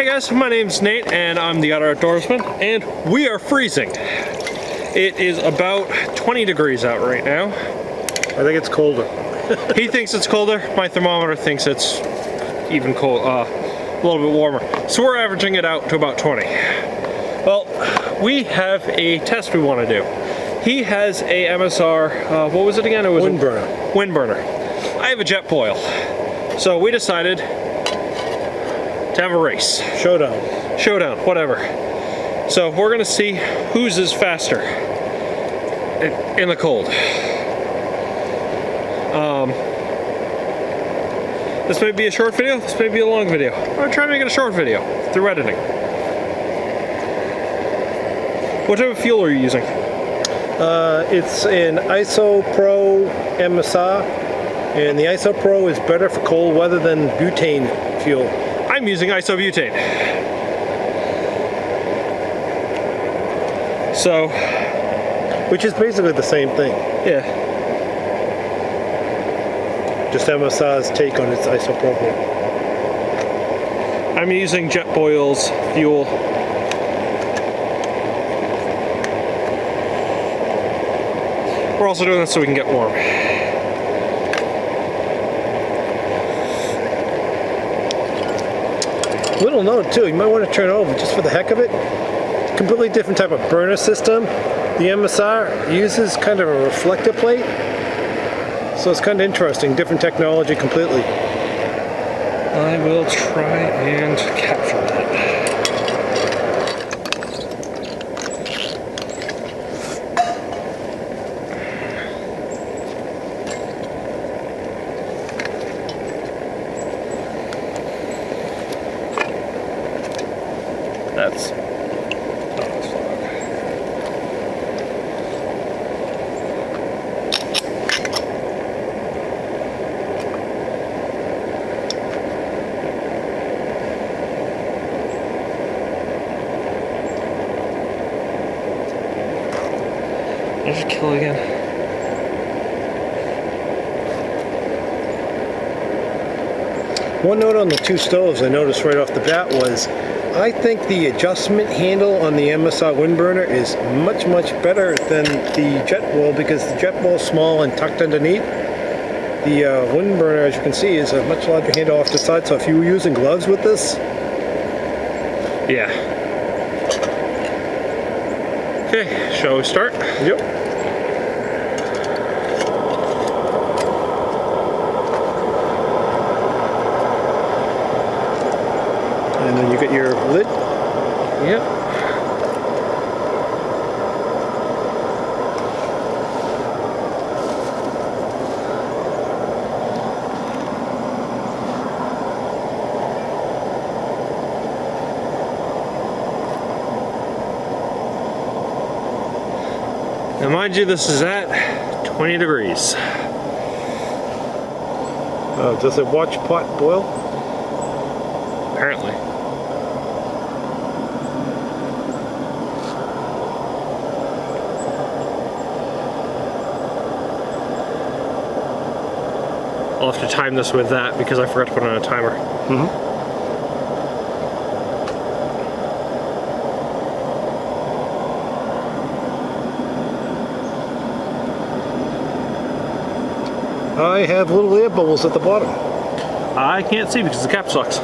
guys, my name's Nate and I'm the Otter Outdoorsman, and we are freezing. It is about 20 degrees out right now. I think it's colder. He thinks it's colder. My thermometer thinks it's even cold, a little bit warmer. So we're averaging it out to about 20. Well, we have a test we want to do. He has a MSR, what was it again? It was Windburner. Windburner. I have a Jetboil. So we decided to have a race. Showdown, whatever. So we're gonna see whose is faster in the cold. This may be a short video, this may be a long video. I'll try to make it a short video through editing. What type of fuel are you using? It's an ISO Pro MSR, and the ISO Pro is better for cold weather than butane fuel. I'm using isobutane. So, which is basically the same thing. Yeah. Just MSR's take on its isopropyl. I'm using Jetboil's fuel. We're also doing this so we can get warm. Little note too, you might want to turn it over just for the heck of it. Completely different type of burner system. The MSR uses kind of a reflector plate. So it's kind of interesting, different technology completely. I will try and capture that. That's not as fun. Did I just kill again? One note on the two stoves I noticed right off the bat was I think the adjustment handle on the MSR Windburner is much better than the Jetboil because the Jetboil is small and tucked underneath. The Windburner, as you can see, is a much larger handle off the side, so if you were using gloves with this... Yeah. Okay, shall we start? Yep. And then you get your lid. Yep. Now mind you, this is at 20 degrees. Does it watch pot boil? Apparently. I'll have to time this with that because I forgot to put on a timer. I have little air bubbles at the bottom. I can't see because the cap sucks.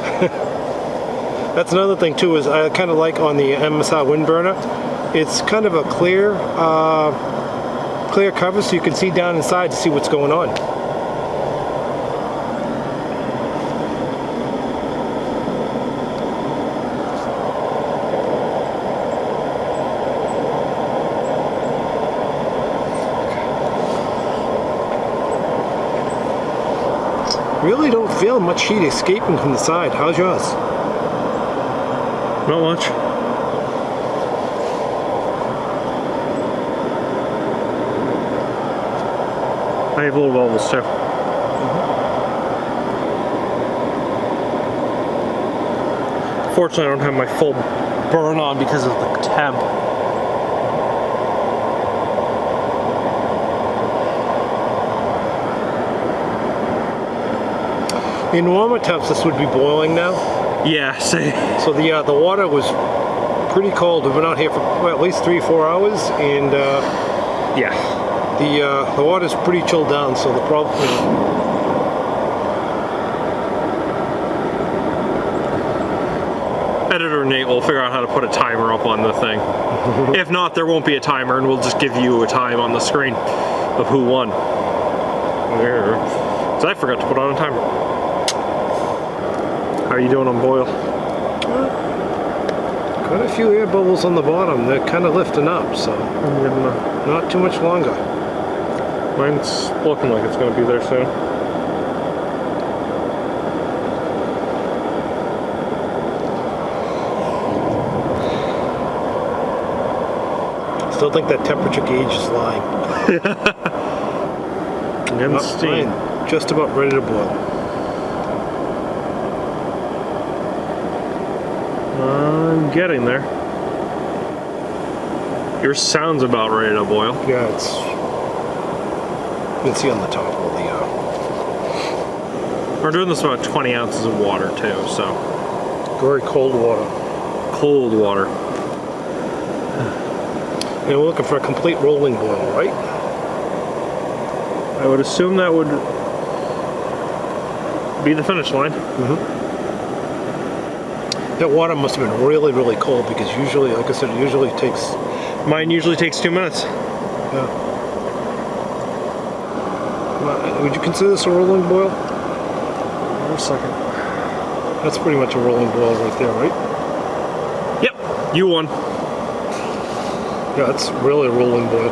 That's another thing too, is I kind of like on the MSR Windburner, it's kind of a clear cover so you can see down inside to see what's going on. Really don't feel much heat escaping from the side. How's yours? Not much. I have little bubbles too. Fortunately, I don't have my full burn on because of the temp. In warmer temps, this would be boiling now. Yeah, see. So the water was pretty cold. We've been out here for at least 3-4 hours, and Yeah. the water's pretty chilled down. So the problem, Editor Nate will figure out how to put a timer up on the thing. If not, there won't be a timer, and we'll just give you a time on the screen of who won. There. So I forgot to put on a timer. How are you doing on boil? quite a few air bubbles on the bottom. They're kind of lifting up, so not too much longer. Mine's looking like it's going to be there soon. Still think that temperature gauge is lying. And steam. Mine, just about ready to boil. I'm getting there. Yours sounds about ready to boil. Yeah, it's. You can see on the top of the. We're doing this about 20 ounces of water too, so. Very cold water. Cold water. And we're looking for a complete rolling boil, right? I would assume that would be the finish line. That water must have been really, really cold because usually, like I said, it usually takes. Mine usually takes 2 minutes. Yeah. Would you consider this a rolling boil? Wait a second. That's pretty much a rolling boil right there, right? Yep, you won. Yeah, it's really a rolling boil.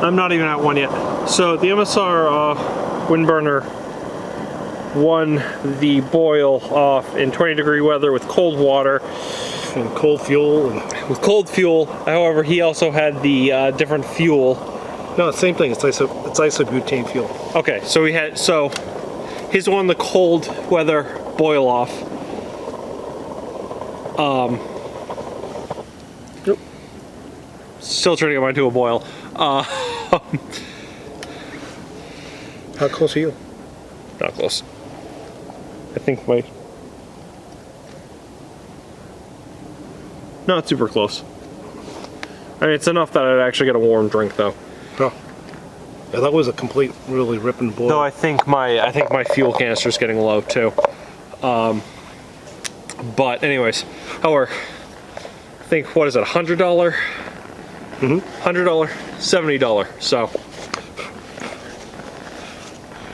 I'm not even at one yet. So the MSR Windburner won the boil off in 20-degree weather with cold water. And cold fuel. And With cold fuel. However, he also had the different fuel. no, same thing. It's isobutane fuel. Okay, so his won the cold weather boil off. Still trying to get mine to a boil. How close are you? Not close. I think my... Not super close. I mean, it's enough that I'd actually get a warm drink, though. Oh. Yeah, that was a complete, really ripping boil. Though I think my fuel canister's getting low too. But anyways, however, I think what is it, $100? $100, $70. So.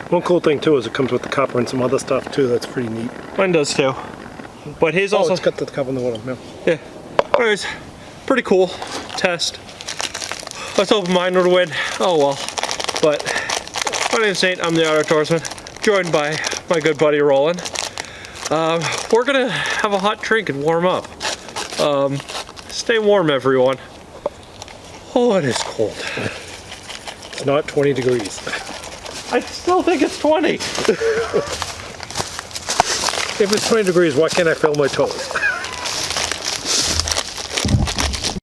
One cool thing too is it comes with the copper and some other stuff too. That's pretty neat. Mine does too. But his also. It's got the copper in the bottom. Yeah. Yeah. Anyways, pretty cool test. Let's hope mine would win. Oh well. But my name's Nate. I'm the Outdoorsman, joined by my good buddy Roland. We're gonna have a hot drink and warm up. Stay warm, everyone. Oh, it is cold. It's not 20 degrees. I still think it's 20. If it's 20 degrees, why can't I feel my toes?